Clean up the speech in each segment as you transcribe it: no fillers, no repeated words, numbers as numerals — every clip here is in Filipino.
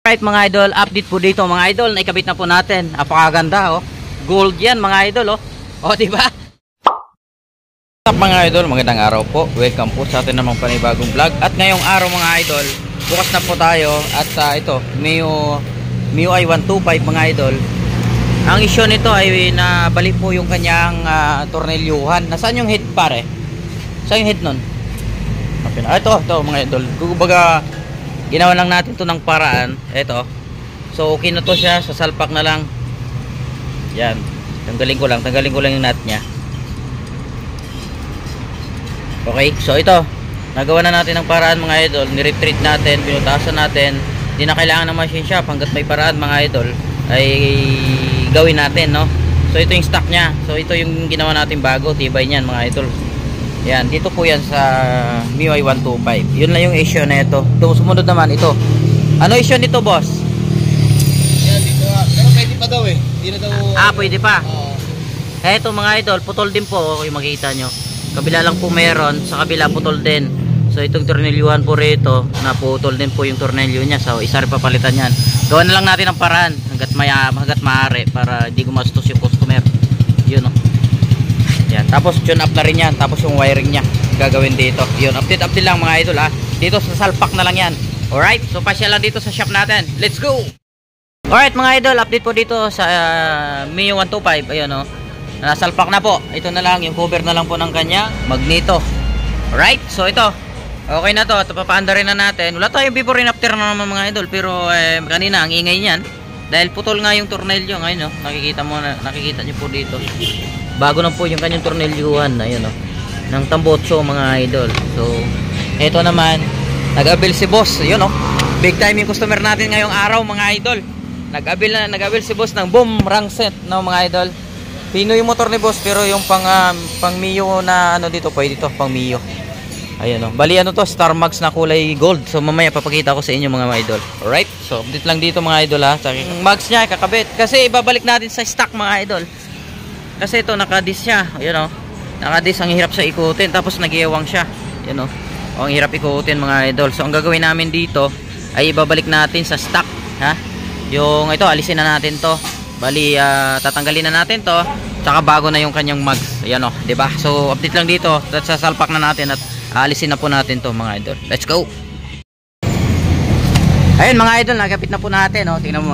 Right mga idol, update po dito mga idol, naikabit na po natin. Napakaganda oh. Gold yan mga idol oh. Oh, di ba? Mga idol, magandang araw po. Welcome po sa atin namang panibagong vlog. At ngayong araw mga idol, bukas na po tayo at ito, MIUI 125 mga idol. Ang issue nito ay nabalik po yung kanyang tornilyuhan. Nasaan yung head pare? Saan yung head nun? Ito mga idol. Kumbaga ginawa lang natin to ng paraan. Ito. So okay na to siya, sasalpak na lang. Yan. Tanggalin ko lang yung nut niya. Okay, so ito. Nagawa na natin ng paraan mga idol. Ni-retreat natin, pinutasan natin. Hindi na kailangan ng machine shop hangga't may paraan mga idol ay gawin natin, no? So ito yung stock niya. So ito yung ginawa natin bago, tibay niyan mga idol. Yan, dito po yan sa MIUI 125. Yun lang yung issue na ito. Sumunod naman ito. Ano issue nito, boss? Yan, dito pero pwede pa daw eh. Hindi na daw. Pwede pa. Eto mga idol, putol din po yung makikita nyo. Kabila lang po meron, sa kabila putol din. So itong tornilyuhan po rito, naputol din po yung tornilyo niya. So isa rin papalitan yan. Gawan na lang natin ang paraan hanggat maaari para hindi gumastos yung customer. Yun o. Yan, tapos tune up na rin yan. Tapos yung wiring nya gagawin dito. Yun, update lang mga idol ha. Dito sa salpak na lang yan. Alright, so pasya lang dito sa shop natin. Let's go! Alright mga idol, update po dito sa MIUI 125. Ayun o, nasalpak na po. Ito na lang, yung cover na lang po ng kanya magneto. Alright, so ito okay na to. Ito papaanda rin na natin. Wala tayong before and after na naman mga idol. Pero kanina ang ingay niyan dahil putol nga yung tornilyo. Ngayon o, nakikita nyo po dito. Bago na po yung kanyang tornilyuhan. Ayun o, ng tambotso mga idol. So ito naman, nag-abil si boss. Ayun o, big time yung customer natin ngayong araw mga idol. Nag-abil si boss ng boom rang set, no mga idol. Pino yung motor ni boss pero yung pang Mio na ano dito, pwede dito pang Mio. Ayun o, bali ano to, Star Max na kulay gold. So mamaya papakita ko sa inyo mga idol. Alright, so update lang dito mga idol ha. Yung mags nya kakabit kasi ibabalik natin sa stock mga idol. Kasi ito naka-disc siya. Ayun o, naka-disc, ang hirap sa ikutin. Tapos nag-iwang siya. Ayun o, ang hirap ikutin mga idol. So ang gagawin namin dito ay ibabalik natin sa stock ha. Yung ito, alisin na natin to. Bali tatanggalin na natin to. Tsaka bago na yung kanyang mags. Ayan o, diba? So update lang dito. Sasalpak na natin at alisin na po natin to mga idol. Let's go! Ayun mga idol, nagkapit na po natin o. Tingnan mo.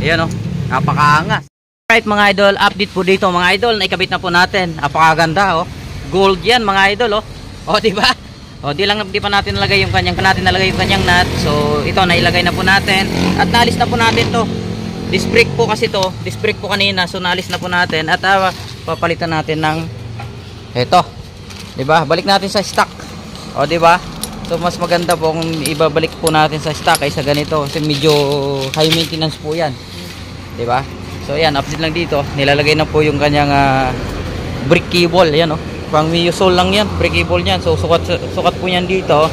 Ayan o, napakaangas. Alright mga idol, update po dito mga idol. Naikabit na po natin. Napakaganda oh. Gold yan mga idol oh. Oh, di ba? Oh, di pa natin nalagay yung kanyang nut. So ito nailagay na po natin at naalis na po natin to. Disc brake po kasi to. Disc brake po kanina. So naalis na po natin at papalitan natin ng ito. Di ba? Balik natin sa stock. Oh, di ba? So mas maganda po kung ibabalik po natin sa stock kaysa ganito kasi medyo high maintenance po 'yan. Di ba? So ayan, update lang dito. Nilalagay na po yung kanyang brake cable. Ayan o, pang Mio Soul lang yan, brake cable yan. So sukat po yan dito.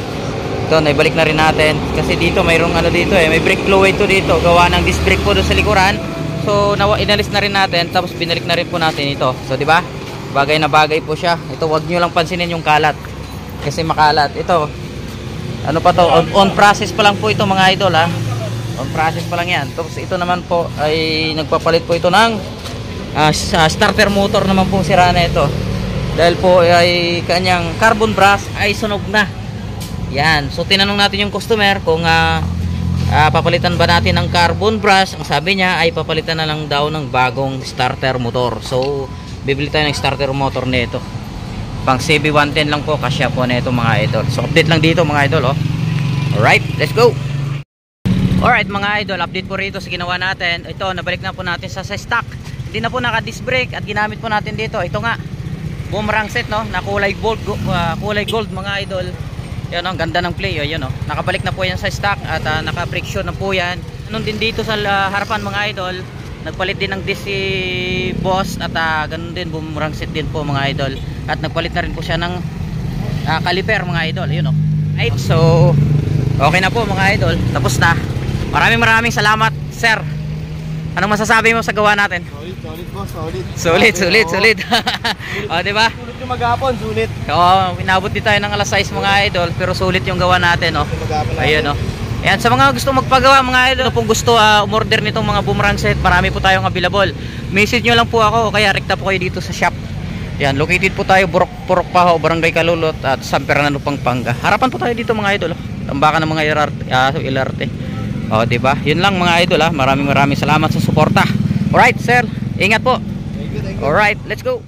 Ito, naibalik na rin natin. Kasi dito mayroong ano dito may brake fluid to dito. Gawa ng disc brake po doon sa likuran. So inalis na rin natin. Tapos binalik na rin po natin ito. So diba, bagay na bagay po siya. Ito, wag nyo lang pansinin yung kalat. Kasi makalat. Ito, ano pa to, on process pa lang po ito mga idol ha. On process pa lang yan. Tapos ito naman po ay nagpapalit po ito ng starter motor naman po sira na ito. Dahil po ay kanyang carbon brush ay sunog na. Yan. So tinanong natin yung customer kung papalitan ba natin ng carbon brush. Ang sabi niya ay papalitan na lang daw ng bagong starter motor. So bibili tayo ng starter motor nito. Pang CB110 lang po kasya po na ito mga idol. So update lang dito mga idol oh. Alright, let's go! Alright mga idol, update po rito sa ginawa natin. Ito, nabalik na po natin sa stock. Hindi na po naka-disc brake at ginamit po natin dito. Ito nga, boomerang set no, na kulay gold mga idol. Yan ang ganda ng play, yun oh. Nakabalik na po yan sa stock at naka-friction na po yan. Ganun din dito sa harapan mga idol. Nagpalit din ng disc si boss at ganun din, boomerang set din po mga idol. At nagpalit na rin po siya ng caliper mga idol, yun oh. Right, so okay na po mga idol, tapos na. Maraming salamat, sir. Anong masasabi mo sa gawa natin? Solid boss, solid. O, di ba? Sulit yung maghapon, sulit. Oo, inabot din tayo ng alas 6 mga idol, pero sulit yung gawa natin, oh. Ayun, oh. Ayan, sa mga gusto magpagawa mga idol, kung gusto umorder nitong mga boomerang set, marami po tayong available. Message nyo lang po ako o kaya rekta po kayo dito sa shop. Ayan, located po tayo Purok Paho, Barangay Kalulot at San Fernando, Pampanga. Harapan po tayo dito mga idol. Tambakan ng mga LRT. O, diba? Yun lang mga idol. Maraming salamat sa suporta. Alright, sir. Ingat po. Thank you. Alright, let's go.